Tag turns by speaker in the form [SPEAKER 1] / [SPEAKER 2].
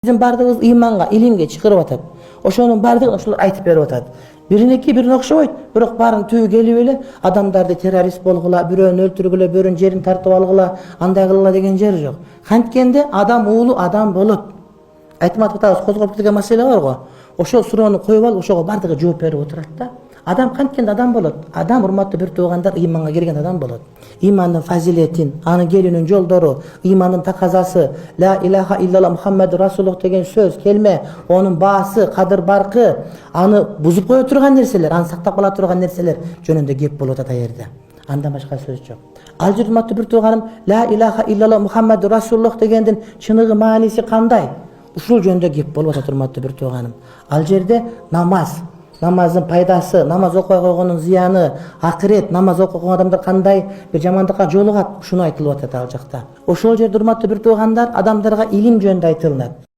[SPEAKER 1] Bizim bardığımız imanға, ilimге чыгарып атат. Ошонун бардыгын ошолор айтып берип атат. Birine окшобойт, бирок барын түбү келип эле адамдарды террорист болгула, бирөөнү өлтүргүлө, бирөөнүн жерин тартып алгыла, андай кылгыла деген жер жок. Канткенде адам уулу адам болот. Айтып атабыз, козгоп келген маселе бар го. Ошол суроону коюп алып, ошого бардыгы жооп берип отурат да. Адам канткенде адам болот. Адам урматтуу бир туугандар иманга келген адам болот. Имандын фазилетин, анын келүүнүн жолдору, имандын таказасы, ла илаха иллалла Мухаммад Расулуллах деген сөз, келме, онун баасы, кадыр баркы, аны бузуп кое турган нерселер, аны сактап кала турган нерселер жөнүндө кеп болуп атат аерде. Андан башка сөз жок. Ал жерде урматтуу бир тууганым, ла илаха иллалла Мухаммад Расулуллах дегендин чыныгы мааниси кандай? Ушул жөнүндө кеп болуп атат урматтуу бир тууганым. Ал жерде намаз, намаздын пайдасы, намаз окуй койгондун зыяны, акырет, намаз окуган адамдар кандай бир жамандыкка жолугат, ушуну айтылып атат ал жакта. Ошол жерде урматтуу бир туугандар, адамдарга илим жөнүндө айтылат.